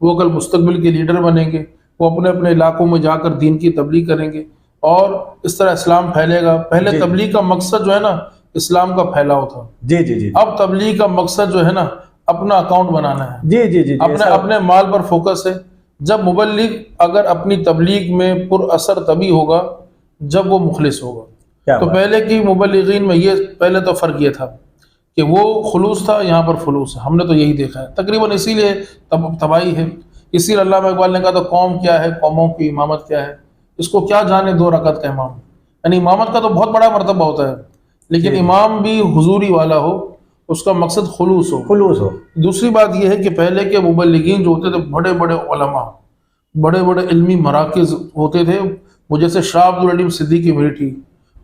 وہ کل مستقبل کے لیڈر بنیں گے، وہ اپنے اپنے علاقوں میں جا کر دین کی تبلیغ کریں گے اور اس طرح اسلام پھیلے گا۔ پہلے جی تبلیغ کا مقصد جو ہے نا اسلام کا پھیلاؤ تھا، جی جی جی اب تبلیغ کا مقصد جو ہے نا اپنا اکاؤنٹ بنانا ہے، جی جی جی اپنے اپنے مال پر فوکس ہے۔ جب مبلغ اگر اپنی تبلیغ میں پر اثر تبھی ہوگا جب وہ مخلص ہوگا۔ کیا تو بات پہلے کی مبلغین میں یہ پہلے تو فرق یہ تھا کہ وہ خلوص تھا، یہاں پر خلوص ہے، ہم نے تو یہی دیکھا ہے تقریباً، اسی لیے تباہی ہے۔ اسی لیے علامہ اقبال نے کہا تو قوم کیا ہے، قوموں کی امامت کیا ہے، اس کو کیا جانے 2 رکعت کا امام۔ یعنی امامت کا تو بہت بڑا مرتبہ ہوتا ہے، لیکن جی امام بھی حضوری والا ہو، اس کا مقصد خلوص ہو۔ خلوص ہو۔ دوسری بات یہ ہے کہ پہلے کے مبلغین جو ہوتے تھے بڑے بڑے علماء، بڑے بڑے علمی مراکز ہوتے تھے، وہ جیسے شاہ عبد العلیم صدیقی میٹھی،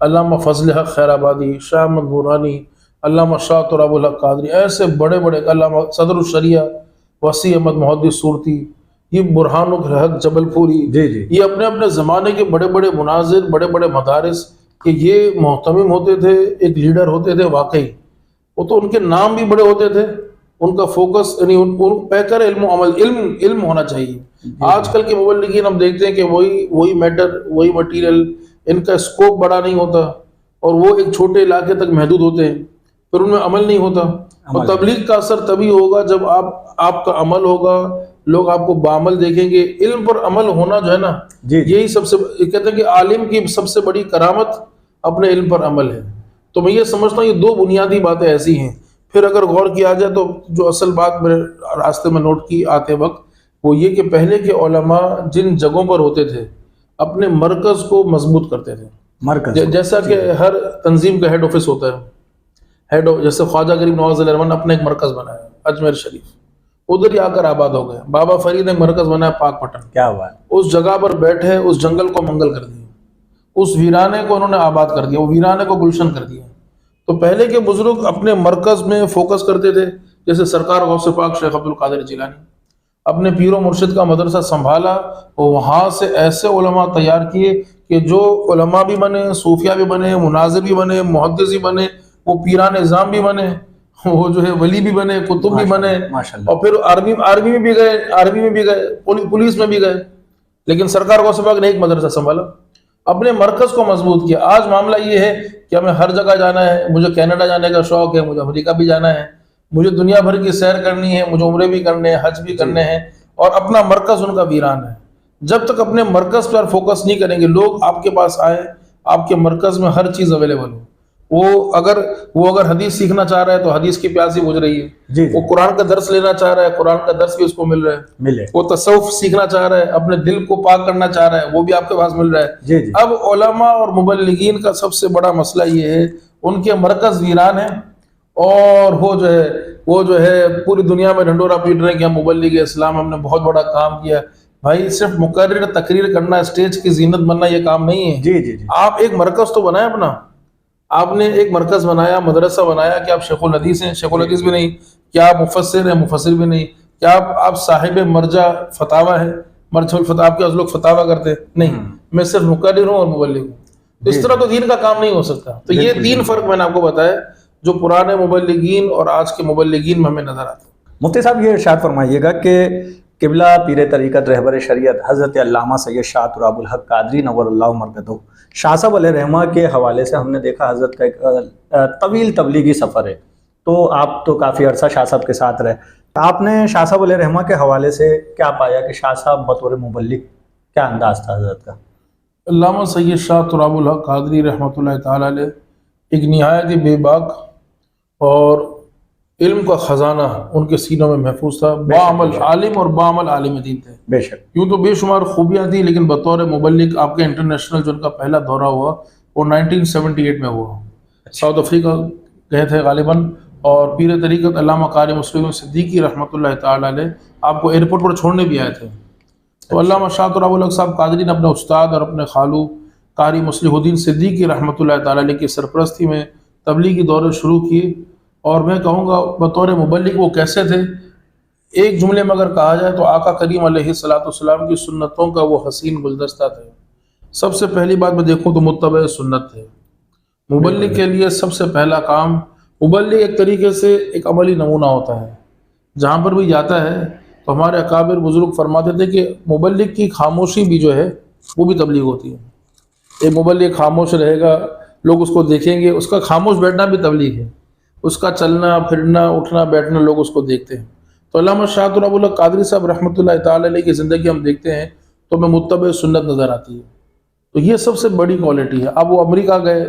علامہ فضل حق خیر آبادی، شاہ احمد نورانی، علامہ شاہ تراب الحق قادری، ایسے بڑے بڑے، علامہ صدر الشریعہ وسیع احمد محدث صورتی، یہ برہان الحق جبل پوری، جی جی یہ اپنے اپنے زمانے کے بڑے بڑے مناظر، بڑے بڑے مدارس، کہ یہ محتمم ہوتے تھے، ایک لیڈر ہوتے تھے واقعی۔ وہ تو ان کے نام بھی بڑے ہوتے تھے، ان کا فوکس یعنی ان پیکر علم و عمل، علم ہونا چاہیے۔ آج کل کے مبلغین ہم دیکھتے ہیں کہ وہی میٹر، وہی مٹیریل، ان کا اسکوپ بڑا نہیں ہوتا اور وہ ایک چھوٹے علاقے تک محدود ہوتے ہیں، پھر ان میں عمل نہیں ہوتا۔ اور تبلیغ کا اثر تبھی ہوگا جب آپ کا عمل ہوگا، لوگ آپ کو بعمل دیکھیں گے۔ علم پر عمل ہونا جو ہے نا، یہی سب سے کہتے ہیں کہ عالم کی سب سے بڑی کرامت اپنے علم پر عمل ہے۔ تو میں یہ سمجھتا ہوں یہ 2 بنیادی باتیں ایسی ہیں۔ پھر اگر غور کیا جائے تو جو اصل بات میرے راستے میں نوٹ کی آتے وقت وہ یہ کہ پہلے کے علماء جن جگہوں پر ہوتے تھے اپنے مرکز کو مضبوط کرتے تھے، مرکز جیسا کہ ہر تنظیم کا ہیڈ آفس ہوتا ہے، جیسے خواجہ غریب نواز علیہ الرحمن نے اپنا ایک مرکز بنایا اجمیر شریف، ادھر ہی آ کر آباد ہو گئے۔ بابا فرید نے مرکز بنایا پاک پٹن، کیا بات، اس جگہ پر بیٹھے اس جنگل کو منگل کر دیا، اس ویرانے کو انہوں نے آباد کر دیا، وہ ویرانے کو گلشن کر دیا۔ تو پہلے کے بزرگ اپنے مرکز میں فوکس کرتے تھے، جیسے سرکار غوث پاک شیخ عبد القادر جیلانی اپنے پیر و مرشد کا مدرسہ سنبھالا اور وہاں سے ایسے علماء تیار کیے کہ جو علماء بھی بنے، صوفیہ بھی بنے، مناظر بھی بنے، محدث بھی بنے، وہ پیران نظام بھی بنے، وہ جو ہے ولی بھی بنے، کتب بھی بنے، اور پھر آرمی میں بھی گئے، پولیس میں بھی گئے۔ لیکن سرکار غوث پاک نے ایک مدرسہ سنبھالا، اپنے مرکز کو مضبوط کیا۔ آج معاملہ یہ ہے کہ ہمیں ہر جگہ جانا ہے، مجھے کینیڈا جانے کا شوق ہے، مجھے امریکہ بھی جانا ہے، مجھے دنیا بھر کی سیر کرنی ہے، مجھے عمرے بھی کرنے ہیں، حج بھی کرنے ہیں، اور اپنا مرکز ان کا ویران ہے۔ جب تک اپنے مرکز پر فوکس نہیں کریں گے، لوگ آپ کے پاس آئے، آپ کے مرکز میں ہر چیز اویلیبل ہو، وہ اگر حدیث سیکھنا چاہ رہا ہے تو حدیث کی پیاسی بجھ رہی ہے، وہ قرآن کا درس لینا چاہ رہا ہے، قرآن کا درس بھی اس کو مل رہا ہے، وہ تصوف سیکھنا چاہ رہا ہے، اپنے دل کو پاک کرنا چاہ رہا ہے، وہ بھی آپ کے پاس مل رہا ہے۔ اب علماء اور مبلغین کا سب سے بڑا مسئلہ یہ ہے ان کے مرکز ویران ہیں، اور وہ جو ہے پوری دنیا میں ڈھنڈورا پیٹ رہے ہیں کہ ہم مبلغ اسلام، ہم نے بہت بڑا کام کیا۔ بھائی صرف مقرر تقریر کرنا، اسٹیج کی زینت بننا یہ کام نہیں ہے۔ آپ ایک مرکز تو بنائیں اپنا، آپ نے ایک مرکز بنایا، مدرسہ بنایا کہ آپ شیخ الحدیث ہیں، شیخ الحدیث بھی نہیں، کیا آپ مفسر ہیں، مفسر بھی نہیں، کیا آپ صاحب مرجع فتاوی ہیں، مرجع الفتاوی، آپ کے لوگ فتاوی کرتے نہیں، میں صرف مقرر ہوں اور مبلغ ہوں۔ اس طرح تو دین کا کام نہیں ہو سکتا۔ تو یہ 3 فرق میں نے آپ کو بتایا جو پرانے مبلغین اور آج کے مبلغین میں ہمیں نظر آتے ہیں۔ مفتی صاحب یہ ارشاد فرمائیے گا کہ قبلہ پیر طریقت رہبر شریعت حضرت علامہ سید شاہ تراب الحق قادری نور اللہ مرکزہ شاہ صاحب علیہ رحمہ کے حوالے سے ہم نے دیکھا حضرت کا ایک طویل تبلیغی سفر ہے، تو آپ تو کافی عرصہ شاہ صاحب کے ساتھ رہے، آپ نے شاہ صاحب علیہ رحمہ کے حوالے سے کیا پایا کہ شاہ صاحب بطور مبلغ کیا انداز تھا حضرت کا؟ علامہ سید شاہ تراب الحق قادری رحمۃ اللہ تعالی علیہ ایک نہایت ہی بے باک اور علم کا خزانہ ان کے سینوں میں محفوظ تھا، باعمل عالم اور باعمل عالم دین تھے۔ بے شک یوں تو بے شمار خوبیاں تھیں، لیکن بطور مبلغ آپ کے انٹرنیشنل جو ان کا پہلا دورہ ہوا وہ 1978 میں ہوا، ساؤتھ افریقہ گئے تھے غالباً، اور پیر طریقت علامہ قاری مسلم صدیقی رحمۃ اللہ تعالی علیہ آپ کو ایئرپورٹ پر چھوڑنے بھی آئے تھے۔ تو علامہ شاہ تراب الحق صاحب قادری نے اپنے استاد اور اپنے خالو قاری مصلح الدین صدیقی رحمۃ اللہ تعالی علیہ کی سرپرستی میں تبلیغی دورے شروع کیے، اور میں کہوں گا بطور مبلغ وہ کیسے تھے، ایک جملے میں اگر کہا جائے تو آقا کریم علیہ الصلوۃ والسلام کی سنتوں کا وہ حسین گلدستہ تھے۔ سب سے پہلی بات میں دیکھوں تو متبع سنت تھے۔ مبلغ کے لیے سب سے پہلا کام، مبلغ ایک طریقے سے ایک عملی نمونہ ہوتا ہے، جہاں پر بھی جاتا ہے تو تو ہمارے اکابر بزرگ فرماتے تھے کہ مبلغ کی خاموشی بھی جو ہے وہ بھی تبلیغ ہوتی ہے. ایک مبلغ خاموش رہے گا، لوگ اس کو دیکھیں گے، اس کا خاموش بیٹھنا بھی تبلیغ ہے. اس کا چلنا پھرنا اٹھنا بیٹھنا لوگ اس کو دیکھتے ہیں. تو علامہ شاہ تراب اللہ قادری صاحب رحمۃ اللہ تعالی علیہ کی زندگی ہم دیکھتے ہیں تو ہمیں متبع سنت نظر آتی ہے. تو یہ سب سے بڑی کوالٹی ہے. اب وہ امریکہ گئے،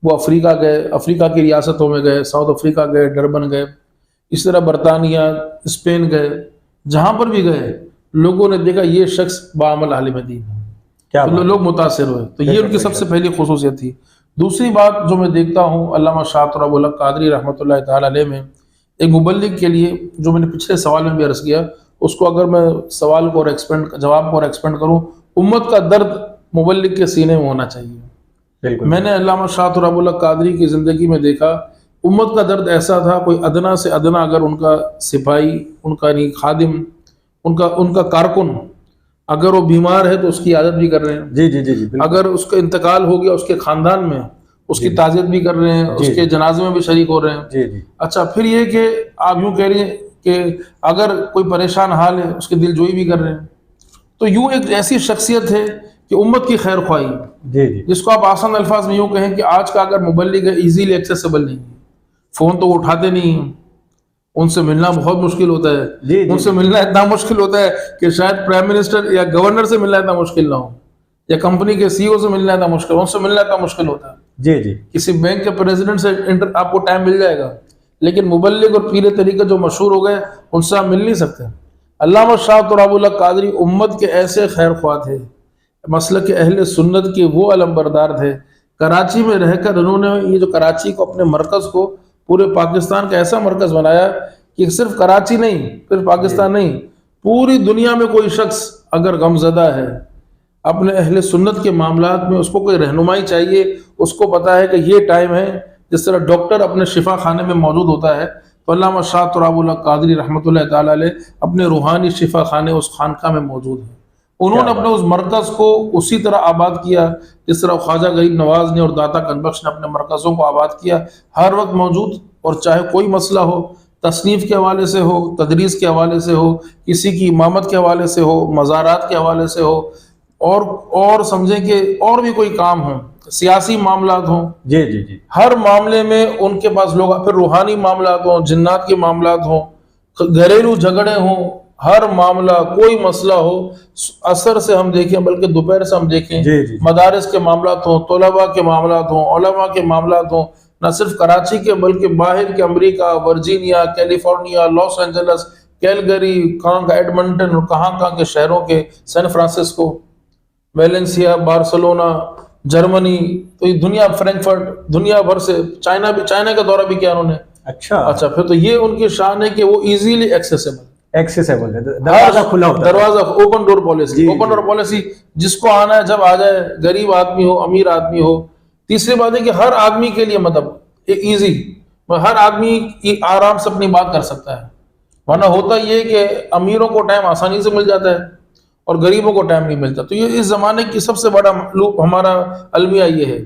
وہ افریقہ گئے، افریقہ کی ریاستوں میں گئے، ساؤتھ افریقہ گئے، ڈربن گئے، اس طرح برطانیہ، اسپین گئے، جہاں پر بھی گئے لوگوں نے دیکھا یہ شخص بعمل عالم دین ہے. کیا تو بات ہے. لوگ متاثر ہوئے. تو یہ ان کی سب سے پہلی خصوصیت تھی. دوسری بات جو میں دیکھتا ہوں علامہ شاہ تراب اللہ قادری رحمۃ اللہ تعالی علیہ میں، ایک مبلغ کے لیے جو میں نے پچھلے سوال میں بھی عرض کیا، اس کو اگر میں سوال کو اور جواب کو اور ایکسپینڈ کروں، امت کا درد مبلغ کے سینے میں ہونا چاہیے. بالکل. میں نے علامہ شاہ تراب اللہ قادری کی زندگی میں دیکھا امت کا درد ایسا تھا، کوئی ادنا سے ادنا اگر ان کا سپاہی، ان کا خادم، ان کا کارکن اگر وہ بیمار ہے تو اس کی عادت بھی کر رہے ہیں. جی جی جی جی بالکل. اگر اس کا انتقال ہو گیا اس کے خاندان میں، اس کی تعزیت بھی کر رہے ہیں، اس کے جنازے میں بھی شریک ہو رہے ہیں. جی جی. اچھا، پھر یہ کہ آپ یوں کہہ رہی ہیں کہ اگر کوئی پریشان حال ہے اس کی دل جوئی بھی کر رہے ہیں. تو یوں ایک ایسی شخصیت ہے کہ امت کی خیر خواہی، جی جی. جس کو آپ آسان الفاظ میں یوں کہیں کہ آج کا اگر مبلغ ہے ایزیلی ایکسیسیبل نہیں ہے. فون تو وہ اٹھاتے نہیں ہیں، ان سے ملنا بہت مشکل ہوتا ہے. جی جی. ان سے ملنا اتنا مشکل ہوتا ہے کہ شاید پرائم منسٹر یا گورنر سے ملنا اتنا مشکل نہ ہو، یا کمپنی کے سی او سے ملنا اتنا مشکل، ان سے ملنا اتنا مشکل ہوتا ہے. جی جی. کسی بینک کے پریزیڈنٹ سے آپ کو ٹائم مل جائے گا، لیکن مبلغ اور پیر طریقے جو مشہور ہو گئے ان سے آپ مل نہیں سکتے. علامہ شاہ تراب اللہ قادری امت کے ایسے خیر خواہ تھے، مسلک اہل سنت کے وہ علم بردار تھے. کراچی میں رہ کر انہوں نے یہ جو کراچی کو اپنے مرکز کو پورے پاکستان کا ایسا مرکز بنایا کہ صرف کراچی نہیں، صرف پاکستان نہیں، پوری دنیا میں کوئی شخص اگر غمزدہ ہے اپنے اہل سنت کے معاملات میں، اس کو کوئی رہنمائی چاہیے، اس کو پتا ہے کہ یہ ٹائم ہے، جس طرح ڈاکٹر اپنے شفا خانے میں موجود ہوتا ہے، تو علامہ شاہ تراب اللہ قادری رحمۃ اللہ تعالی علیہ اپنے روحانی شفا خانے اس خانقاہ میں موجود ہیں. انہوں نے اپنے اس مرکز کو اسی طرح آباد کیا جس طرح خواجہ غریب نواز نے اور داتا کنبخش نے اپنے مرکزوں کو آباد کیا، ہر وقت موجود. اور چاہے کوئی مسئلہ ہو، تصنیف کے حوالے سے ہو، تدریس کے حوالے سے ہو، کسی کی امامت کے حوالے سے ہو، مزارات کے حوالے سے ہو، اور سمجھیں کہ اور بھی کوئی کام ہو، سیاسی معاملات ہوں، جی جی جی، ہر معاملے میں ان کے پاس لوگ. پھر روحانی معاملات ہوں، جنات کے معاملات ہوں، گھریلو جھگڑے ہوں، ہر معاملہ کوئی مسئلہ ہو، عصر سے ہم دیکھیں بلکہ دوپہر سے ہم دیکھیں، جی جی، مدارس کے معاملات ہوں، طلباء کے معاملات ہوں، علماء کے معاملات ہوں، نہ صرف کراچی کے بلکہ باہر کے امریکہ، Virginia, California, Los Angeles, Calgary, کہاں کا ایڈمنٹن، اور کہاں کے شہروں کے، سین فرانسسکو، ویلنسیا، بارسلونا، جرمنی، تو یہ دنیا، فرینکفرٹ، دنیا بھر سے، چائنا کا دورہ بھی کیا انہوں نے. اچھا پھر تو یہ ان کی شان ہے کہ وہ ایزیلی ایکسیسیبل ہے، دروازہ کھلا ہوتا ہے، دروازہ open door policy. Open door policy, جس کو آنا ہے جب آ جائے، غریب آدمی ہو، امیر آدمی ہو. تیسری بات ہے کہ ہر آدمی کے لیے مطلب ایزی، ہر آدمی آرام سے اپنی بات کر سکتا ہے. ورنہ ہوتا یہ کہ امیروں کو ٹائم آسانی سے مل جاتا ہے اور غریبوں کو ٹائم نہیں ملتا. تو یہ اس زمانے کی سب سے بڑا ہمارا المیہ یہ ہے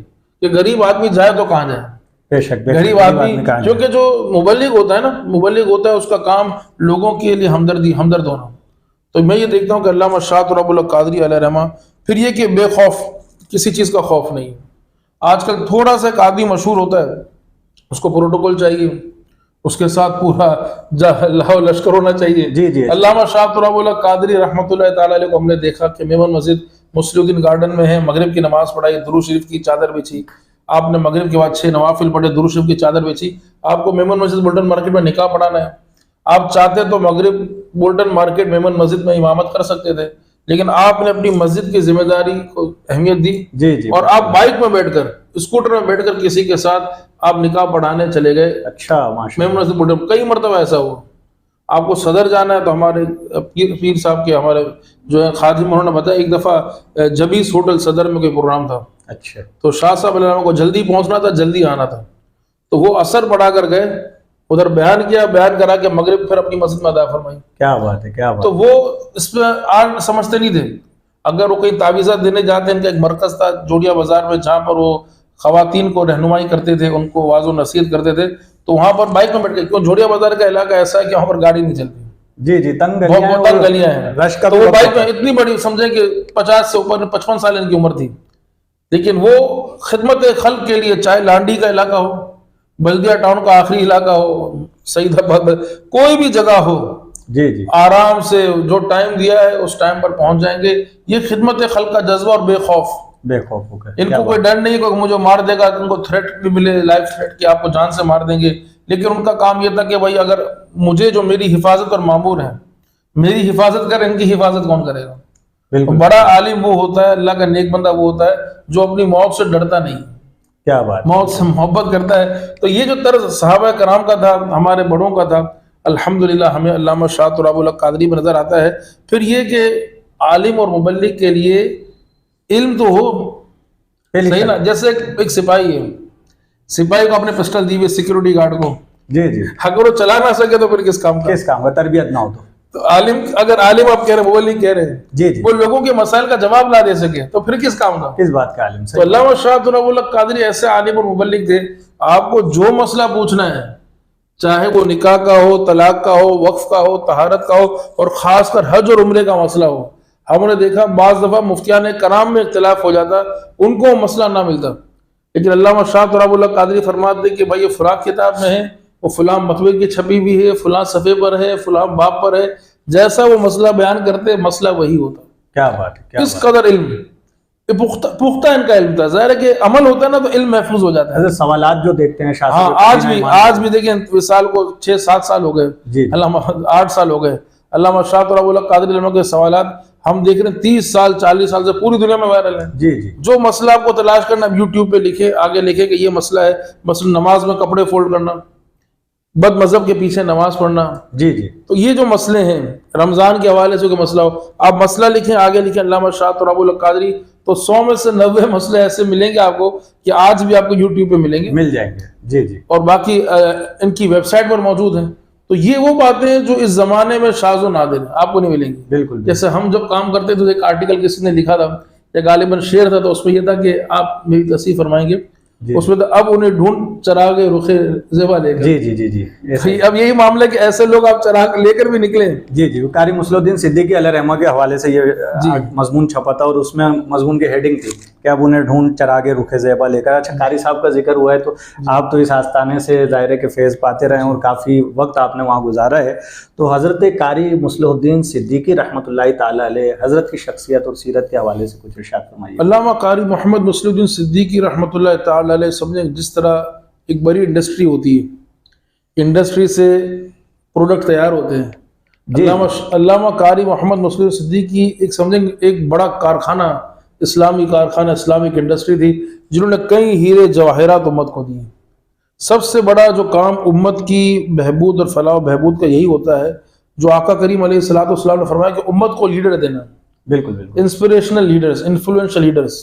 کہ غریب آدمی جائے تو کہاں جائے. بے شک غریب آدمی، کیونکہ جو مبلغ ہوتا ہے نا، مبلغ ہوتا ہے اس کا کام لوگوں کے لیے ہمدرد ہونا. تو میں یہ دیکھتا ہوں کہ علامہ شاہ تراب اللہ قادری علیہ رحمہ، پھر یہ کہ بے خوف، کسی چیز کا خوف نہیں. آج کل تھوڑا سا ایک آدمی مشہور ہوتا ہے، اس کو پروٹوکول چاہیے، اس کے ساتھ پورا لشکر ہونا چاہیے. جی جی. علامہ شاہ تراب اللہ قادری رحمۃ اللہ تعالی علیہ کو ہم نے دیکھا کہ میمن مسجد مصلی الدین گارڈن میں ہے، مغرب کی نماز پڑھائی، درود شریف کی چادر بچھی، آپ نے مغرب کے بعد 6 نوافل پڑھے، درود شریف کی چادر بچھی. آپ کو میمن مسجد بولٹن مارکیٹ میں نکاح پڑھانا ہے، آپ چاہتے تو مغرب بولٹن مارکیٹ میمن مسجد میں امامت کر سکتے تھے، لیکن آپ نے اپنی مسجد کی ذمہ داری کو اہمیت دی. جی جی. اور آپ بائک میں بیٹھ کر، اسکوٹر میں بیٹھ کر کسی کے ساتھ آپ نکاح پڑھانے چلے گئے. اچھا، ماشاءاللہ. میمن مسجد بولٹن کئی مرتبہ ایسا ہوا. آپ کو صدر جانا ہے تو ہمارے پیر صاحب کے، ہمارے جو ہے خادم، انہوں نے بتایا ایک دفعہ جبیس ہوٹل صدر میں کوئی پروگرام تھا. اچھا. تو شاہ صاحب علیہ کو جلدی پہنچنا تھا، جلدی آنا تھا، تو وہ اثر پڑھا کر گئے، ادھر بیان کیا، بیان کرا کے مغرب پھر اپنی مسجد میں ادا فرمائی. کیا بات ہے، کیا بات. تو وہ اس پہ آج سمجھتے نہیں تھے. اگر وہ کئی تعویذات دینے جاتے ہیں، ان کا ایک مرکز تھا جوڑیا بازار میں جہاں پر وہ خواتین کو رہنمائی کرتے تھے، ان کو واعظ و نصیحت کرتے تھے، تو وہاں پر بائک میں بیٹھ کے، کیوں جوڑیا بازار کا علاقہ ایسا ہے کہ وہاں پر گاڑی نہیں چلتی، جی جی تنگ بہت گلیاں بہت تنگ گلیاں ہیں. رش کا تو بھی وہ وقت بائک ہوتا میں ہے. اتنی بڑی سمجھیں کہ 50 سے اوپر 55 سال ان کی عمر تھی، لیکن وہ خدمت خلق کے لیے، چاہے لانڈی کا علاقہ ہو، بلدیہ ٹاؤن کا آخری علاقہ ہو، سعید آباد، کوئی بھی جگہ ہو، جی جی آرام سے جو ٹائم دیا ہے اس ٹائم پر پہنچ جائیں گے. یہ خدمت خلق کا جذبہ اور بے خوف. بے خوف ہو گئے. ان کیا کو کوئی بات. ڈر نہیں کہ مجھے مار دے گا، ان کو تھریٹ بھی ملے، لائف تھریٹ کہ آپ کو جان سے مار دیں گے، لیکن ان کا کام یہ تھا کہ بھائی اگر مجھے جو میری حفاظت اور مامور ہے، میری حفاظت کر، ان کی حفاظت کون کرے گا؟ بالکل. بڑا عالم وہ ہوتا ہے، اللہ کا نیک بندہ وہ ہوتا ہے جو اپنی موت سے ڈرتا نہیں، کیا بات. موت سے محبت کرتا ہے. تو یہ جو طرز صحابہ کرام کا تھا، ہمارے بڑوں کا تھا، الحمدللہ ہمیں علامہ شاہ تراب الحق قادری میں نظر آتا ہے. پھر یہ کہ عالم اور مبلغ کے لیے علم تو ہو، صحیح نا. جیسے ایک سپاہی ہے، سپاہی کو اپنے پسٹل دی ہوئی سیکورٹی گارڈ کو، جی جی اگر وہ چلا نہ سکے تو پھر کس کام کا؟ کس کام کا تربیت نہ ہو تو عالم، اگر عالم آپ کہہ رہے ہیں، مبلغ کہہ رہے ہیں، جی جی وہ لوگوں کے مسائل کا جواب نہ دے سکے تو پھر کس کام کا؟ کس بات کا عالم. تو علامہ شاہ تراب الحق قادری ایسے عالم اور مبلغ تھے، آپ کو جو مسئلہ پوچھنا ہے، چاہے وہ نکاح کا ہو، طلاق کا ہو، وقف کا ہو، طہارت کا ہو، اور خاص کر حج اور عمرے کا مسئلہ ہو. ہم نے دیکھا بعض دفعہ مفتیان کرام میں اختلاف ہو جاتا، ان کو مسئلہ نہ ملتا، لیکن علامہ شاہ تراب الحق قادری فرماتے کہ بھائی یہ فلاں کتاب میں ہے، وہ فلاں مطبع کی چھپی بھی ہے، فلاں صفحے پر ہے، فلاں باب پر ہے، جیسا وہ مسئلہ بیان کرتے مسئلہ وہی ہوتا. کیا بات ہے. اس قدر علم، یہ پختہ ان کا علم تھا. ظاہر ہے کہ عمل ہوتا ہے نا تو علم محفوظ ہو جاتا ہے. ایسے سوالات جو دیکھتے ہیں شاہ ہاں صاحب آج بھی دیکھیں، وصال کو 6-7 سال ہو گئے، جی علامہ 8 سال ہو گئے. علامہ شاہ تراب الحق قادری علماء کے سوالات ہم دیکھ رہے ہیں 30 سال 40 سال سے پوری دنیا میں وائرل ہیں. جی جی جو مسئلہ آپ کو تلاش کرنا، یوٹیوب پہ لکھے، آگے لکھے کہ یہ مسئلہ ہے، مثلا نماز میں کپڑے فولڈ کرنا، بد مذہب کے پیچھے نماز پڑھنا. جی جی تو یہ جو مسئلے ہیں رمضان کے حوالے سے کوئی مسئلہ ہو، آپ مسئلہ لکھیں، آگے لکھیں علامہ شاہ تراب الحق قادری، تو 100 میں سے 90 مسئلے ایسے ملیں گے آپ کو کہ آج بھی آپ کو یوٹیوب پہ ملیں گے، مل جائیں گے. جی جی اور باقی ان کی ویب سائٹ پر موجود ہیں. تو یہ وہ باتیں ہیں جو اس زمانے میں شاذ و نادر ہیں، آپ کو نہیں ملیں گی. بالکل. جیسے ہم جب کام کرتے تھے، ایک آرٹیکل کسی نے لکھا تھا، یا غالباً شعر تھا، تو اس میں یہ تھا کہ آپ میری تصحیح فرمائیں گے، جی. اس میں تو اب انہیں ڈھونڈ چراغ رخ زیبا لے کر. جی جی جی جی اب یہی معاملہ کہ ایسے لوگ آپ چراغ لے کر بھی نکلے. جی جی قاری مصلح الدین صدیقی علیہ رحمہ کے حوالے سے یہ جی. مضمون چھپا تھا، اور اس میں مضمون کی ہیڈنگ تھی کہ اب انہیں ڈھونڈ چراغ رخ زیبا لے کر. اچھا، قاری صاحب کا ذکر ہوا ہے تو آپ تو اس آستانے سے ظاہر کے فیض پاتے رہے ہیں اور کافی وقت آپ نے وہاں گزارا ہے. تو حضرت قاری مصلح الدین صدیقی رحمۃ اللہ تعالیٰ علیہ، حضرت کی شخصیت اور سیرت کے حوالے سے کچھ ارشاد فرمائیے. علامہ قاری محمد مصلح الدین صدیقی رحمۃ اللہ تعالی علیہ، سمجھیں جس طرح ایک بڑی انڈسٹری ہوتی ہے، انڈسٹری سے پروڈکٹ تیار ہوتے ہیں، علامہ قاری محمد مصلح الدین صدیقی ایک سمجھیں ایک بڑا کارخانہ، اسلامی کارخانہ، اسلامک انڈسٹری تھی، جنہوں نے کئی ہیرے جواہرات امت کو دیے. سب سے بڑا جو کام امت کی بہبود اور فلاح و بہبود کا یہی ہوتا ہے، جو آقا کریم علیہ الصلوۃ والسلام نے فرمایا کہ امت کو لیڈر دینا. بالکل بالکل. Inspirational leaders, influential leaders,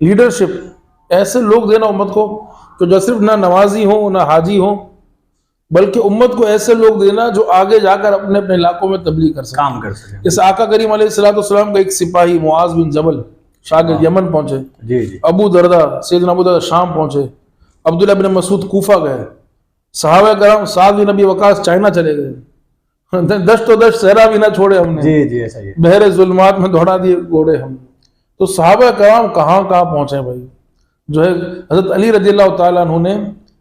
leadership, ایسے لوگ دینا امت کو کہ جو صرف نہ نمازی ہوں نہ حاجی ہوں، بلکہ امت کو ایسے لوگ دینا جو آگے جا کر اپنے اپنے علاقوں میں تبلیغ کر سکیں، کام کر سکیں. جیسے آقا کریم علیہ الصلوۃ والسلام کا ایک سپاہی معاذ بن جبل شاگرد یمن پہنچے، جی جی ابو دردہ، سیدنا ابو دردہ شام پہنچے، عبداللہ بن مسعود کوفہ گئے، صحابہ کرام سعد بن ابی وقاص چائنا چلے گئے، دشت و دشت صحرا بھی نہ چھوڑے ہم نے، جی جی ایسا ہی ہے. بحر ظلمات میں دوڑا دیے گھوڑے ہم. تو صحابہ کرام کہاں کہاں پہنچے بھائی. جو ہے حضرت علی رضی اللہ تعالیٰ عنہ نے،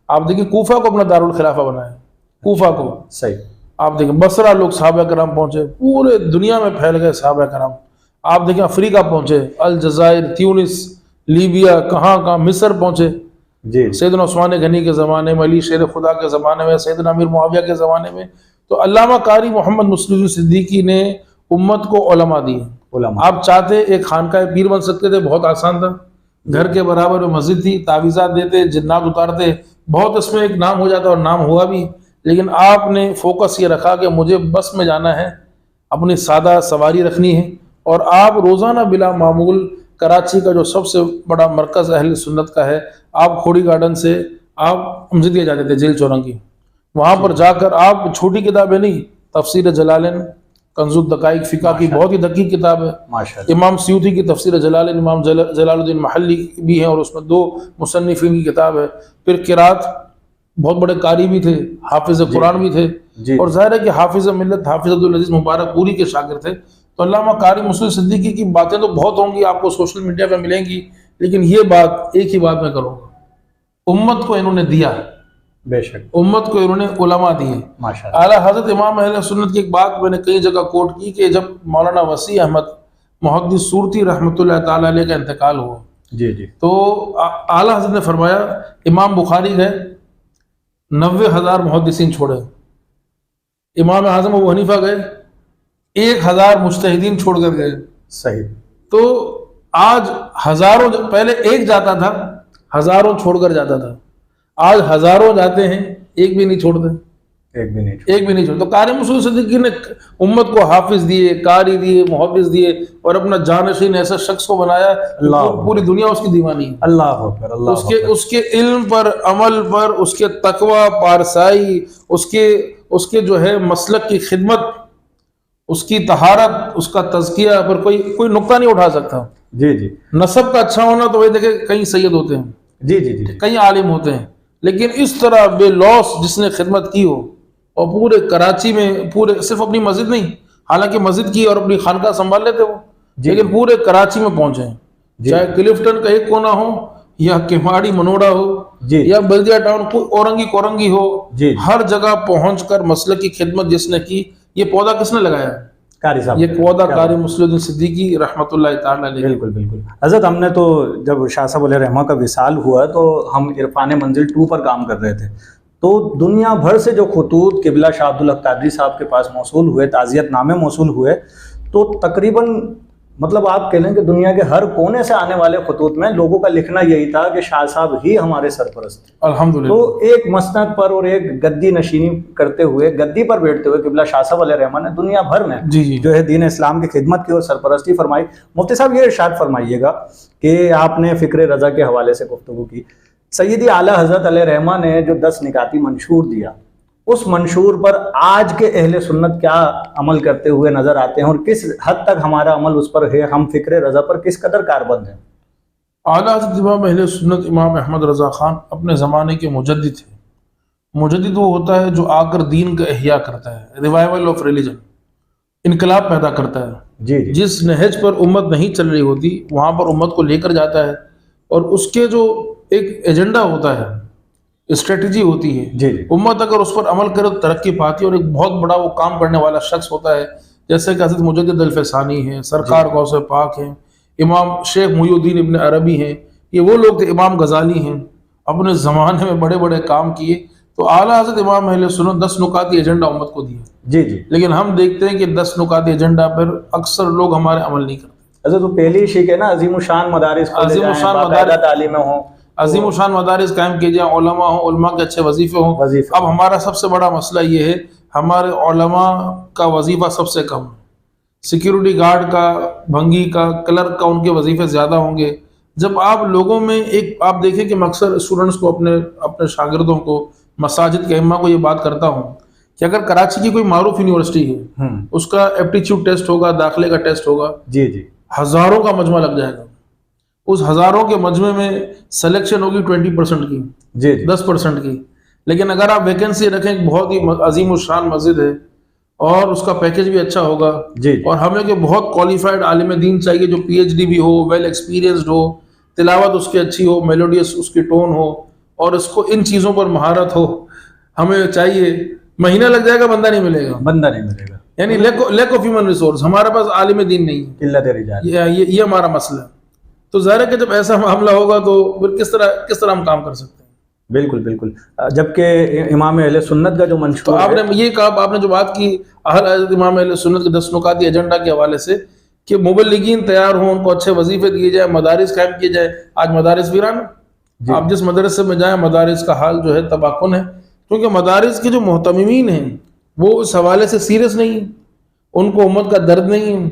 آپ دیکھیں کوفہ کو اپنا دارالخلافہ بنایا، کوفہ کو. صحیح. آپ دیکھیں بصرہ لوگ صحابہ کرام پہنچے، پورے دنیا میں پھیل گئے صحابہ کرام. آپ دیکھیں افریقہ پہنچے، الجزائر، تیونس، لیبیا، کہاں کہاں، مصر پہنچے. جی سیدنا عثمان غنی کے زمانے میں، علی شیر خدا کے زمانے میں، سیدنا امیر معاویہ کے زمانے میں. تو علامہ قاری محمد مصلح الدین صدیقی نے امت کو علماء دیے. علماء. آپ چاہتے ایک خانقاہ پیر بن سکتے تھے، بہت آسان تھا، گھر کے برابر میں مسجد تھی، تعویذات دیتے، جنات اتارتے، بہت اس میں ایک نام ہو جاتا اور نام ہوا بھی. لیکن آپ نے فوکس یہ رکھا کہ مجھے بس میں جانا ہے، اپنی سادہ سواری رکھنی ہے، اور آپ روزانہ بلا معمول کراچی کا جو سب سے بڑا مرکز اہل سنت کا ہے، آپ کھوڑی گارڈن سے آپ امجدیہ جاتے تھے، جیل چورنگی، وہاں پر جا کر آپ چھوٹی کتابیں نہیں، تفسیر جلالین، کنز الدقائق فقہ کی بہت ہی دقیق کتاب ہے، ماشاءاللہ. امام سیوطی کی تفسیر جلالین، امام جلال الدین محلی بھی ہیں، اور اس میں 2 مصنفین کی کتاب ہے. پھر قرات بہت بڑے قاری بھی تھے, حافظ قرآن بھی تھے, جی اور ظاہر ہے کہ حافظ ملت حافظ عبدالعزیز مبارک پوری کے شاگرد تھے. تو علامہ قاری مسعود صدیقی کی باتیں تو بہت ہوں گی, آپ کو سوشل میڈیا پہ ملیں گی, لیکن یہ بات ایک ہی بات میں کروں گا, امت کو انہوں نے دیا, بے شک, امت کو انہوں نے علماء دیے. ماشاء اللہ. اعلیٰ حضرت امام اہل سنت کی ایک بات میں نے کئی جگہ کوٹ کی کہ جب مولانا وسیع احمد محدث سورتی رحمۃ اللہ تعالی علیہ کا انتقال ہوا, جی جی, تو اعلیٰ حضرت نے فرمایا امام بخاری گئے 90,000 محدثین چھوڑے, امام اعظم ابو حنیفہ گئے 1,000 مجتہدین چھوڑ کر گئے. صحیح. تو آج ہزاروں, پہلے ایک جاتا تھا ہزاروں چھوڑ کر جاتا تھا, آج ہزاروں جاتے ہیں ایک بھی نہیں چھوڑتے, ایک بھی نہیں, ایک بھی نہیں چھوڑتے. تو قاری مسعود صدیقی نے امت کو حافظ دیے, قاری دیے, محدث دیے, اور اپنا جانشین ایسا شخص کو بنایا پوری دنیا اس کی دیوانی ہے. اللہ اکبر, اللہ اکبر. اس کے علم پر, عمل پر, اس کے تقوی, پارسائی, اس کے جو ہے مسلک کی خدمت, اس کی طہارت, اس کا تزکیہ پر کوئی نقطہ نہیں اٹھا سکتا. جی جی, نسب کا اچھا ہونا تو وہی دیکھیں کئی سید ہوتے ہیں, جی جی جی, کئی عالم ہوتے ہیں, لیکن اس طرح بے لوث جس نے خدمت کی ہو, اور پورے کراچی میں, پورے صرف اپنی مسجد نہیں, حالانکہ مسجد کی اور اپنی خانقاہ سنبھال لیتے وہ, لیکن پورے کراچی میں پہنچے ہیں, چاہے کلفٹن کا ایک کونا ہو, یا کماڑی منوڑا ہو, یا بلدیہ ٹاؤن, کوئی اورنگی ہو, ہر جگہ پہنچ کر مسلک کی خدمت جس نے کی. یہ پودا کس نے لگایا؟ قاری صاحب. یہ پودا قاری مسعود الدین صدیقی رحمۃ اللہ تعالی علیہ. بالکل بالکل. حضرت ہم نے تو جب شاہ صاحب علیہ رحمہ کا وصال ہوا تو ہم عرفان منزل 2 پر کام کر رہے تھے, تو دنیا بھر سے جو خطوط قبلہ شاہ عبدالحق قادری صاحب کے پاس موصول ہوئے, تعزیت نامے موصول ہوئے, تو تقریباً مطلب آپ کہہ لیں کہ دنیا کے ہر کونے سے آنے والے خطوط میں لوگوں کا لکھنا یہی تھا کہ شاہ صاحب ہی ہمارے سرپرست تھے. الحمدللہ. تو ایک مسند پر اور ایک گدی نشینی کرتے ہوئے, گدی پر بیٹھتے ہوئے قبلہ شاہ صاحب علیہ رحمہ نے دنیا بھر میں جو ہے دین اسلام کی خدمت کی اور سرپرستی فرمائی. مفتی صاحب یہ ارشاد فرمائیے گا کہ آپ نے فکر رضا کے حوالے سے گفتگو کی, سیدی اعلیٰ حضرت علیہ رحمہ نے جو 10 نکاتی منشور دیا, اس منشور پر آج کے اہل سنت کیا عمل کرتے ہوئے نظر آتے ہیں, اور کس حد تک ہمارا عمل اس پر ہے, ہم فکر رضا پر کس قدر کاربند ہیں؟ اعلیٰ حضرت امام اہل سنت امام احمد رضا خان اپنے زمانے کے مجدد تھے. مجدد وہ ہوتا ہے جو آ کر دین کا احیاء کرتا ہے, ریوائول آف ریلیجن, انقلاب پیدا کرتا ہے. جی جی, جس نہج پر امت نہیں چل رہی ہوتی وہاں پر امت کو لے کر جاتا ہے, اور اس کے جو ایک ایجنڈا ہوتا ہے, اسٹریٹجی ہوتی ہے, جی جی, امت اگر اس پر عمل کرے تو ترقی پاتی, اور ایک بہت بڑا وہ کام کرنے والا شخص ہوتا ہے, جیسے کہ حضرت مجدد الفسانی ہیں, سرکار غوث پاک ہیں, امام شیخ محی الدین ابن عربی ہیں, یہ وہ لوگ تھے, امام غزالی ہیں, اپنے زمانے میں بڑے بڑے کام کیے. تو اعلیٰ حضرت امام اہل سنت 10 نکاتی ایجنڈا امت کو دیا. جی جی, لیکن ہم دیکھتے ہیں کہ 10 نکاتی ایجنڈا پر اکثر لوگ ہمارے عمل نہیں کرتے. حضرت تو پہلی شک ہے نا, عظیم الشان مدارس کھولے جائیں, باقاعدہ تعلیمیں ہوں, عظیم الشان مدارس قائم کیے جائیں, علماء ہوں, علماء کے اچھے وظیفے ہوں. اب ہمارا سب سے بڑا مسئلہ یہ ہے, ہمارے علماء کا وظیفہ سب سے کم ہے. سیکیورٹی گارڈ کا, بھنگی کا, کلرک کا, ان کے وظیفے زیادہ ہوں گے. جب آپ لوگوں میں ایک آپ دیکھیں کہ میں اکثر اسٹوڈنٹس کو, اپنے شاگردوں کو, مساجد کے ائمہ کو یہ بات کرتا ہوں کہ اگر کراچی کی کوئی معروف یونیورسٹی ہے, اس کا ایپٹیچیوڈ ٹیسٹ ہوگا, داخلے کا ٹیسٹ ہوگا, جی جی, ہزاروں کا مجمع لگ جائے گا. اس ہزاروں کے مجمع میں سلیکشن ہوگی 20% کی, جی 10% کی. لیکن اگر آپ ویکنسی رکھیں, ایک بہت ہی عظیم الشان مسجد ہے اور اس کا پیکج بھی اچھا ہوگا, اور ہمیں کہ بہت کوالیفائڈ عالم دین چاہیے جو PhD بھی ہو, ویل ایکسپیرینسڈ ہو, تلاوت اس کی اچھی ہو, میلوڈیس اس کی ٹون ہو, اور اس کو ان چیزوں پر مہارت ہو. ہمیں چاہیے, مہینہ لگ جائے گا, بندہ نہیں ملے گا, یعنی لیک آف ہیومن ریسورس, ہمارے پاس عالم دین نہیں ہے, قلت رجال, یہ ہمارا مسئلہ ہے. تو ظاہر ہے کہ جب ایسا معاملہ ہوگا تو پھر کس طرح ہم کام کر سکتے ہیں؟ بالکل بالکل. جبکہ امام اہل سنت کا جو منشور, تو آپ نے یہ کہا, آپ نے جو بات کی حضرت امام اہل سنت کے 10 نکاتی ایجنڈا کے حوالے سے کہ مبلغین تیار ہوں, ان کو اچھے وظیفے دیے جائیں, مدارس قائم کیے جائیں. آج مدارس ویران, آپ جس مدرسے میں جائیں مدارس کا حال جو ہے تباہ کن ہے, کیونکہ مدارس کے جو محتممین ہیں وہ اس حوالے سے سیریس نہیں ہیں, ان کو امت کا درد نہیں ہے,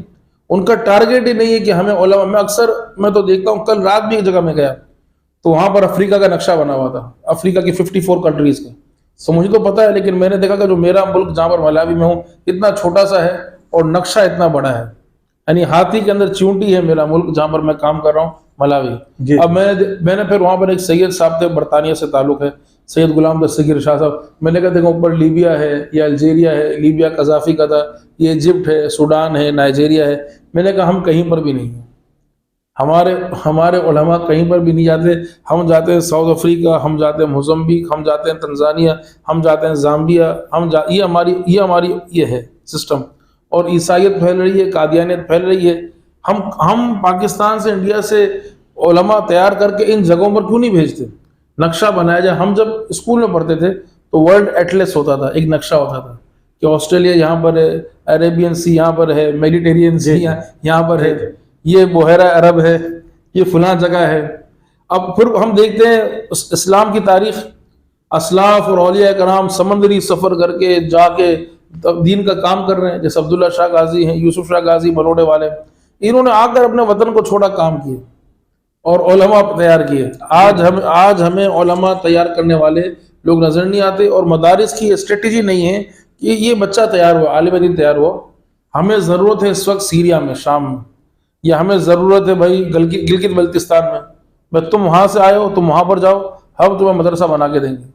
ان کا ٹارگیٹ ہی نہیں ہے کہ ہمیں علماء. میں تو دیکھتا ہوں, کل رات بھی ایک جگہ میں گیا تو وہاں پر افریقہ کا نقشہ بنا ہوا تھا, افریقہ کی 54 کنٹریز کا. تو مجھے تو پتا ہے, لیکن میں نے دیکھا کہ جو میرا ملک جہاں پر ملاوی میں ہوں اتنا چھوٹا سا ہے اور نقشہ اتنا بڑا ہے, یعنی ہاتھی کے اندر چونٹی ہے میرا ملک جہاں پر میں کام کر رہا ہوں, ملاوی. اب میں نے پھر وہاں پر ایک سید صاحب تھے, برطانیہ سے تعلق ہے, سید غلام دستگیر شاہ صاحب. میں نے کہا دیکھو اوپر لیبیا ہے یا الجیریا ہے, لیبیا قذافی کا تھا, یہ ایجپٹ ہے, سوڈان ہے, نائجیریا ہے. میں نے کہا ہم کہیں پر بھی نہیں ہیں, ہمارے علماء کہیں پر بھی نہیں جاتے. ہم جاتے ہیں ساؤتھ افریقہ, ہم جاتے ہیں موزمبیق, ہم جاتے ہیں تنزانیہ, ہم جاتے ہیں زامبیا, یہ ہماری یہ ہے سسٹم. اور عیسائیت پھیل رہی ہے, قادیانیت پھیل رہی ہے. ہم پاکستان سے, انڈیا سے علماء تیار کر کے ان جگہوں پر کیوں نہیں بھیجتے؟ نقشہ بنایا جائے. ہم جب اسکول میں پڑھتے تھے تو ورلڈ ایٹلس ہوتا تھا, ایک نقشہ ہوتا تھا کہ آسٹریلیا یہاں پر ہے, عربین سی یہاں پر ہے, میڈیٹیرین سی یہاں پر ہے, یہ بحیرہ عرب ہے, یہ فلاں جگہ ہے. اب پھر ہم دیکھتے ہیں اسلام کی تاریخ, اسلاف اور اولیاء کرام سمندری سفر کر کے جا کے دین کا کام کر رہے ہیں. جیسے عبداللہ شاہ غازی ہیں, یوسف شاہ غازی بلوڑے والے, انہوں نے آ کر اپنے وطن کو چھوڑا کام کیے اور علماء تیار کیے. آج ہمیں علماء تیار کرنے والے لوگ نظر نہیں آتے, اور مدارس کی اسٹریٹجی نہیں ہے کہ یہ بچہ تیار ہوا, عالم دین تیار ہوا. ہمیں ضرورت ہے اس وقت سیریا میں, شام میں, یا ہمیں ضرورت ہے بھائی گلگت بلتستان میں. بھائی تم وہاں سے آئے ہو, تم وہاں پر جاؤ, ہم تمہیں مدرسہ بنا کے دیں گے.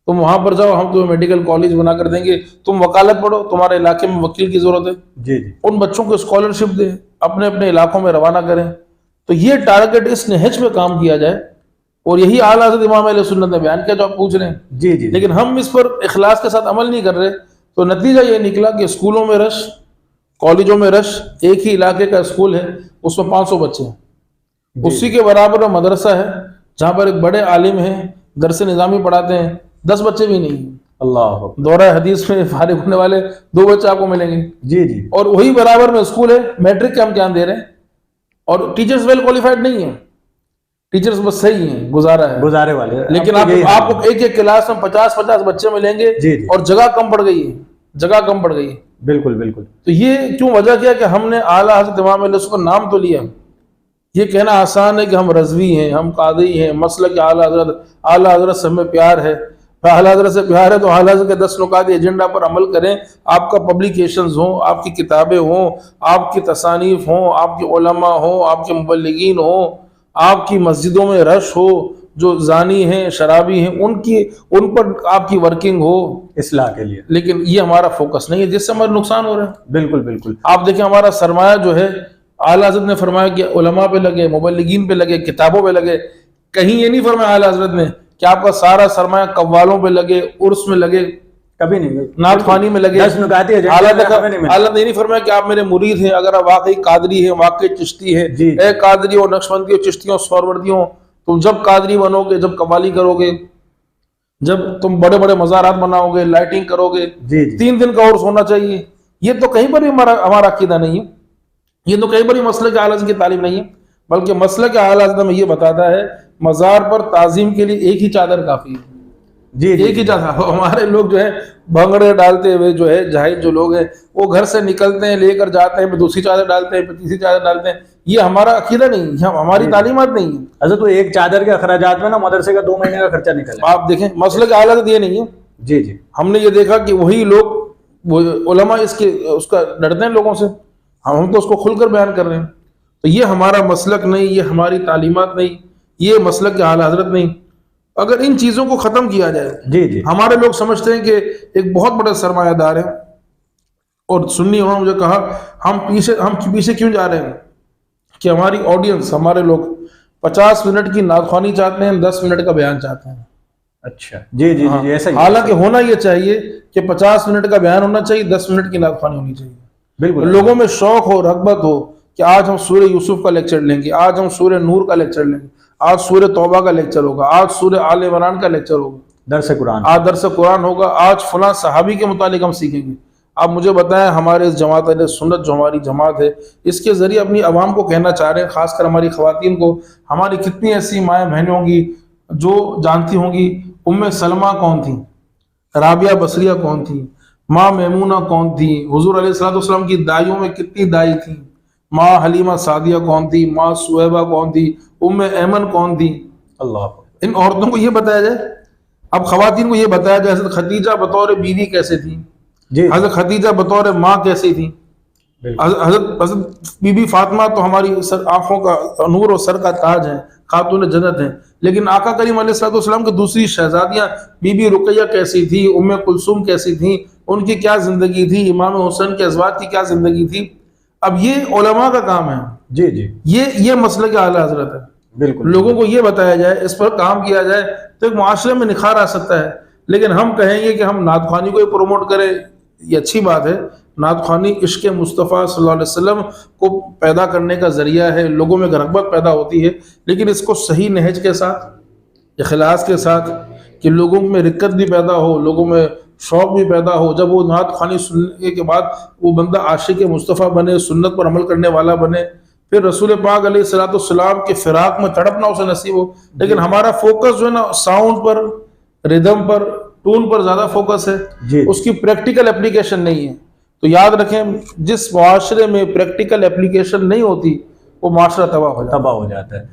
تم وہاں پر جاؤ, ہم تمہیں میڈیکل کالج بنا کر دیں گے. تم وکالت پڑھو, تمہارے علاقے میں وکیل کی ضرورت ہے, جی ان بچوں کو اسکالرشپ دیں, اپنے اپنے علاقوں میں روانہ کریں. تو یہ ٹارگٹ اس نہج پہ کام کیا جائے, اور یہی اعلیٰ حضرت امام اہل سنت نے بیان کیا جو آپ پوچھ رہے ہیں. جی جی. لیکن ہم اس پر اخلاص کے ساتھ عمل نہیں کر رہے, تو نتیجہ یہ نکلا کہ اسکولوں میں رش, کالجوں میں رش. ایک ہی علاقے کا اسکول ہے, اس میں 500 بچے ہیں. اسی کے برابر میں مدرسہ ہے جہاں پر ایک بڑے عالم ہیں, درس نظامی پڑھاتے ہیں, 10 بچے بھی نہیں ہیں. اللہ دورہ حدیث میں فارغ ہونے والے 2 بچے آپ کو ملیں گے. جی جی. اور وہی برابر میں اسکول ہے, میٹرک کے ہم امتحان دے رہے ہیں, اور ٹیچرز ویل کوالیفائڈ نہیں ہیں, ٹیچرز بس صحیح ہیں, گزارے والے. لیکن آپ کو ایک کلاس میں 50 بچے ملیں گے, اور جگہ کم پڑ گئی ہے. بالکل بالکل. تو یہ کیوں وجہ کیا کہ ہم نے اعلیٰ حضرت امام علیہ السلام کا نام تو لیا. یہ کہنا آسان ہے کہ ہم رضوی ہیں, ہم قادری ہیں, مسلک اعلیٰ حضرت سے ہمیں پیار ہے. اعلیٰ حضرت سے پیار ہے تو اعلیٰ حضرت کے 10 نکاتی ایجنڈا پر عمل کریں. آپ کا پبلیکیشنز ہوں, آپ کی کتابیں ہوں, آپ کی تصانیف ہوں, آپ کے علماء ہوں, آپ کے مبلغین ہوں, آپ کی مسجدوں میں رش ہو, جو زانی ہیں, شرابی ہیں, ان پر آپ کی ورکنگ ہو اصلاح کے لیے. لیکن یہ ہمارا فوکس نہیں ہے, جس سے ہمارا نقصان ہو رہا ہے. بالکل بالکل. آپ دیکھیں ہمارا سرمایہ جو ہے, اعلیٰ حضرت نے فرمایا کہ علماء پہ لگے, مبلغین پہ لگے, کتابوں پہ لگے. کہیں یہ نہیں فرمایا اعلیٰ حضرت نے کہ آپ کا سارا سرمایہ قوالوں پہ لگے, عرس میں لگے, کبھی نہیں, نعت خوانی میں لگے. اعلیٰ نے نہیں فرمایا کہ آپ میرے مرید ہیں, اگر آپ واقعی قادری ہیں, واقعی چشتی ہیں, اے قادری اور نقشبندی اور چشتیوں سہروردیوں, تم جب قادری بنو گے, جب قوالی کرو گے, جب تم بڑے بڑے مزارات بناؤ گے, لائٹنگ کرو گے, 3 دن کا عرس ہونا چاہیے. یہ تو کہیں پر بھی ہمارا عقیدہ نہیں ہے, یہ تو کہیں پر بھی مسلک اعلیٰ حضرت کی تعلیم نہیں ہے. بلکہ مسلک اعلیٰ حضرت میں یہ بتاتا ہے مزار پر تعظیم کے لیے ایک ہی چادر کافی ہے. ایک ہی چادر. ہمارے لوگ جو ہے بھنگڑے ڈالتے ہوئے جو ہے جاہل جو لوگ ہیں, وہ گھر سے نکلتے ہیں, لے کر جاتے ہیں, پھر دوسری چادر ڈالتے ہیں, پھر تیسری چادر ڈالتے ہیں. یہ ہمارا عقیدہ نہیں ہے, ہماری تعلیمات نہیں ہے. حضرت تو ایک چادر کے اخراجات میں نا مدرسے کا 2 مہینے کا خرچہ نکلا. آپ دیکھیں مسلک اعلیٰ حضرت یہ نہیں ہے. جی جی. ہم نے یہ دیکھا کہ وہی لوگ علماء اس کا ڈرتے ہیں لوگوں سے, ہم تو اس کو کھل کر بیان کر رہے ہیں. تو یہ ہمارا مسلک نہیں, یہ ہماری تعلیمات نہیں, یہ مسلک اعلیٰ حضرت نہیں. اگر ان چیزوں کو ختم کیا جائے. جی جی. ہمارے لوگ سمجھتے ہیں کہ ایک بہت بڑے سرمایہ دار ہیں, اور سنی انہوں نے مجھے کہا ہم پیچھے کیوں جا رہے ہیں کہ ہماری آڈینس, ہمارے لوگ 50 منٹ کی نعت خوانی چاہتے ہیں, 10 منٹ کا بیان چاہتے ہیں. اچھا جی جی جی. ایسا ہی حالانکہ ہونا یہ چاہیے کہ 50 منٹ کا بیان ہونا چاہیے, 10 منٹ کی نعت خوانی ہونی چاہیے. بالکل. لوگوں میں شوق ہو, رغبت ہو کہ آج ہم سورہ یوسف کا لیکچر لیں گے, آج ہم سورہ نور کا لیکچر لیں گے, آج سورہ توبہ کا لیکچر ہوگا, آج سورہ آل عمران کا لیکچر ہوگا, درس قرآن, آج درس قرآن ہوگا, آج فلاں صحابی کے متعلق ہم سیکھیں گے. آپ مجھے بتائیں ہمارے اس جماعت اہل سنت جو ہماری جماعت ہے, اس کے ذریعے اپنی عوام کو کہنا چاہ رہے ہیں, خاص کر ہماری خواتین کو, ہماری کتنی ایسی مائیں بہنیں ہوں گی جو جانتی ہوں گی ام سلمہ کون تھیں, رابعہ بصریہ کون تھیں, ماں میمونہ کون تھی, حضور علیہ الصلوۃ والسلام کی دائیوں میں کتنی دائی تھیں, ماں حلیمہ سعدیہ کون تھی, ماں سویبہ کون تھی, ام ایمن کون تھی. اللہ. ان عورتوں کو یہ بتایا جائے. اب خواتین کو یہ بتایا جائے حضرت خدیجہ بطور بیوی کیسے تھی, حضرت خدیجہ بطور ماں کیسی تھی, حضرت بی بی فاطمہ تو ہماری آنکھوں کا نور اور سر کا تاج ہے, خاتون جنت ہیں. لیکن آقا کریم علیہ الصلوۃ والسلام کی دوسری شہزادیاں بی بی رقیہ کیسی تھی, ام کلثوم کیسی تھیں, ان کی کیا زندگی تھی, امام حسین کے ازواج کی کیا زندگی تھی. اب یہ علماء کا کام ہے. جی جی یہ مسئلہ کہ اعلیٰ حضرت ہے. بالکل, لوگوں کو یہ بتایا جائے, اس پر کام کیا جائے تو ایک معاشرے میں نکھار آ سکتا ہے. لیکن ہم کہیں گے کہ ہم نعت خوانی کو پروموٹ کریں, یہ اچھی بات ہے. نعت خوانی عشق مصطفیٰ صلی اللہ علیہ وسلم کو پیدا کرنے کا ذریعہ ہے, لوگوں میں رغبت پیدا ہوتی ہے. لیکن اس کو صحیح نہج کے ساتھ, اخلاص کے ساتھ, کہ لوگوں میں رکت بھی پیدا ہو, لوگوں میں شوق بھی پیدا ہو. جب وہ نعت خوانی سننے کے بعد وہ بندہ عاشق مصطفیٰ بنے, سنت پر عمل کرنے والا بنے, پھر رسول پاک علیہ الصلوۃ والسلام کے فراق میں تڑپنا اسے نصیب ہو. لیکن ہمارا فوکس جو ہے نا ساؤنڈ پر, ردم پر, ٹون پر زیادہ فوکس ہے, اس کی پریکٹیکل اپلیکیشن نہیں ہے. تو یاد رکھیں, جس معاشرے میں پریکٹیکل اپلیکیشن نہیں ہوتی وہ معاشرہ تباہ ہو جاتا ہے.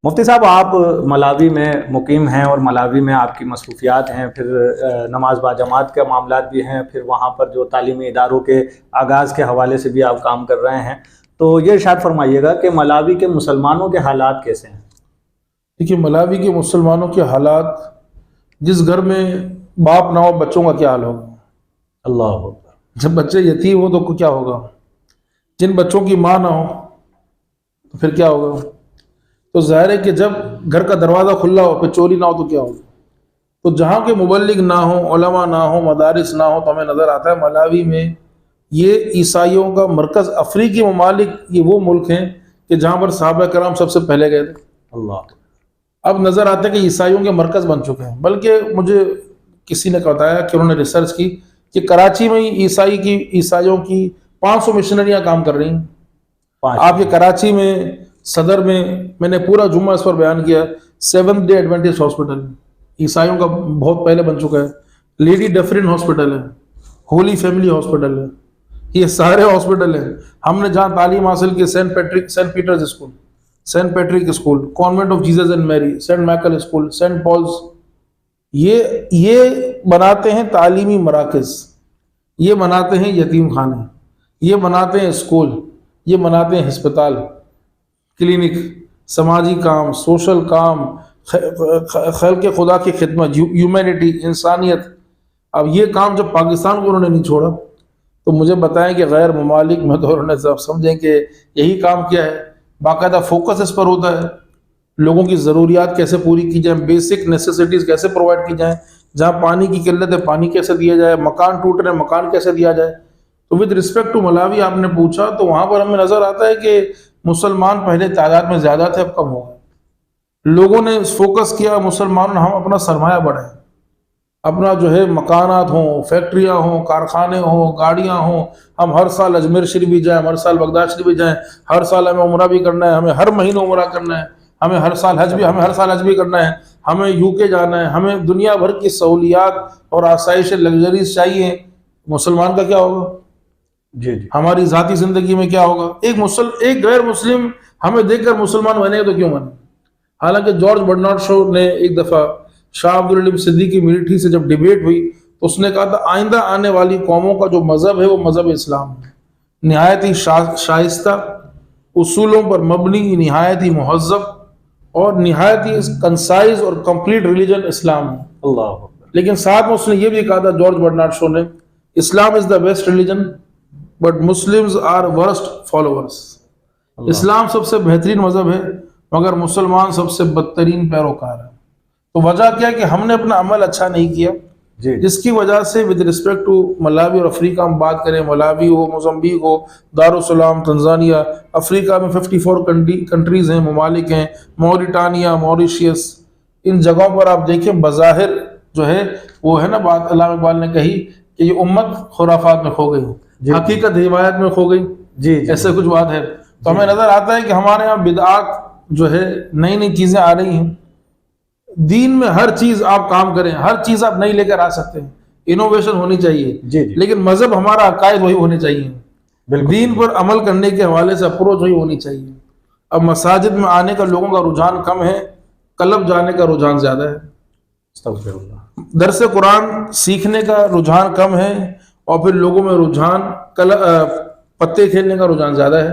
مفتی صاحب, آپ ملاوی میں مقیم ہیں اور ملاوی میں آپ کی مصروفیات ہیں, پھر نماز با جماعت کے معاملات بھی ہیں, پھر وہاں پر جو تعلیمی اداروں کے آغاز کے حوالے سے بھی آپ کام کر رہے ہیں. تو یہ ارشاد فرمائیے گا کہ ملاوی کے مسلمانوں کے حالات کیسے ہیں؟ دیکھیے, ملاوی کے مسلمانوں کے حالات, جس گھر میں باپ نہ ہو بچوں کا کیا حال ہوگا. اللہ اکبر. جب بچے یتیم ہو تو کیا ہوگا, جن بچوں کی ماں نہ ہو تو پھر کیا ہوگا. تو ظاہر ہے کہ جب گھر کا دروازہ کھلا ہو پھر چوری نہ ہو تو کیا ہوگا. تو جہاں کے مبلغ نہ ہوں, علماء نہ ہوں, مدارس نہ ہوں, تو ہمیں نظر آتا ہے ملاوی میں یہ عیسائیوں کا مرکز. افریقی ممالک یہ وہ ملک ہیں کہ جہاں پر صحابہ کرام سب سے پہلے گئے تھے. اللہ. اب نظر آتا ہے کہ عیسائیوں کے مرکز بن چکے ہیں. بلکہ مجھے کسی نے بتایا کہ انہوں نے ریسرچ کی کہ کراچی میں عیسائیوں کی 500 مشنریاں کام کر رہی ہیں. آپ کے کراچی میں صدر میں نے پورا جمعہ اس پر بیان کیا. 7th ڈے ایڈوینٹسٹ ہاسپٹل عیسائیوں کا بہت پہلے بن چکا ہے. لیڈی ڈفرن ہاسپٹل ہے, ہولی فیملی ہاسپٹل ہے, یہ سارے ہاسپٹل ہیں. ہم نے جہاں تعلیم حاصل کی saint Peter's school, saint Patrick school, convent of Jesus and Mary, saint Michael school, saint Paul's, یہ بناتے ہیں تعلیمی مراکز, یہ بناتے ہیں یتیم خانے, یہ بناتے ہیں اسکول, یہ بناتے ہیں ہسپتال, کلینک, سماجی کام, سوشل کام, خلق خدا کی خدمت, ہیومینٹی, انسانیت. اب یہ کام جب پاکستان کو انہوں نے نہیں چھوڑا تو مجھے بتائیں کہ غیر ممالک میں تو انہوں نے سمجھیں کہ یہی کام کیا ہے. باقاعدہ فوکس اس پر ہوتا ہے, لوگوں کی ضروریات کیسے پوری کی جائیں, بیسک نیسیسٹیز کیسے پرووائڈ کی جائیں, جہاں پانی کی قلت ہے پانی کیسے دیا جائے, مکان ٹوٹ رہے ہیں مکان کیسے دیا جائے. تو ود رسپیکٹ ٹو ملاوی آپ نے پوچھا تو وہاں پر ہمیں نظر آتا ہے کہ مسلمان پہلے تعداد میں زیادہ تھے, اب کم ہو گئے. لوگوں نے فوکس کیا مسلمانوں نے, ہم اپنا سرمایہ بڑھائیں, اپنا جو ہے مکانات ہوں, فیکٹریاں ہوں, کارخانے ہوں, گاڑیاں ہوں. ہم ہر سال اجمیر شریف بھی جائیں, ہر سال بغداد شریف بھی جائیں, ہر سال ہمیں عمرہ بھی کرنا ہے, ہمیں ہر مہینے عمرہ کرنا ہے, ہمیں ہر سال حج بھی کرنا ہے, ہمیں UK جانا ہے, ہمیں دنیا بھر کی سہولیات اور آسائش لگژریز چاہیے. مسلمان کا کیا ہوگا؟ جی. ہماری ذاتی زندگی میں کیا ہوگا؟ ایک غیر مسلم ہمیں دیکھ کر مسلمان بنے گا تو کیوں بنے. حالانکہ جارج برنارڈ شو نے ایک دفعہ شاہ عبدالعلیم صدیقی ملٹری سے جب ڈیبیٹ ہوئی تو اس نے کہا تھا آئندہ آنے والی قوموں کا جو مذہب ہے وہ مذہب اسلام ہے, نہایت ہی شائستہ, اصولوں پر مبنی, نہایت ہی مہذب اور نہایت ہی کنسائز اور کمپلیٹ ریلیجن اسلام ہے. اللہ. لیکن ساتھ میں اس نے یہ بھی کہا تھا جارج برنارڈ شو نے, Islam is the best religion but Muslims are worst followers. اسلام سب سے بہترین مذہب ہے مگر مسلمان سب سے بدترین پیروکار ہے. تو وجہ کیا کہ ہم نے اپنا عمل اچھا نہیں کیا, جس کی وجہ سے ود رسپیکٹ ٹو ملاوی اور افریقہ ہم بات کریں, ملاوی ہو, موزمبیق ہو, دارالسلام, تنزانیہ, افریقہ میں 54 کنٹریز ہیں, ممالک ہیں, موریٹانیہ, موریشیس, ان جگہوں پر آپ دیکھیں بظاہر جو ہے وہ ہے نا بات علامہ اقبال نے کہی کہ یہ امت خرافات میں کھو گئی, حقیقت روایت میں کھو گئی. ایسے کچھ بات ہے. تو ہمیں نظر آتا ہے کہ ہمارے یہاں بدعات جو ہے نئی چیزیں آ رہی ہیں. دین میں ہر چیز آپ کام کریں, ہر چیز آپ نئی لے کر آ سکتے ہیں, انوویشن ہونی چاہیے. لیکن مذہب ہمارا عقائد وہی ہونے چاہیے, دین پر عمل کرنے کے حوالے سے اپروچ وہی ہونی چاہیے. اب مساجد میں آنے کا لوگوں کا رجحان کم ہے, کلب جانے کا رجحان زیادہ ہے. درس قرآن سیکھنے کا رجحان کم ہے اور پھر لوگوں میں رجحان پتے کھیلنے کا رجحان زیادہ ہے.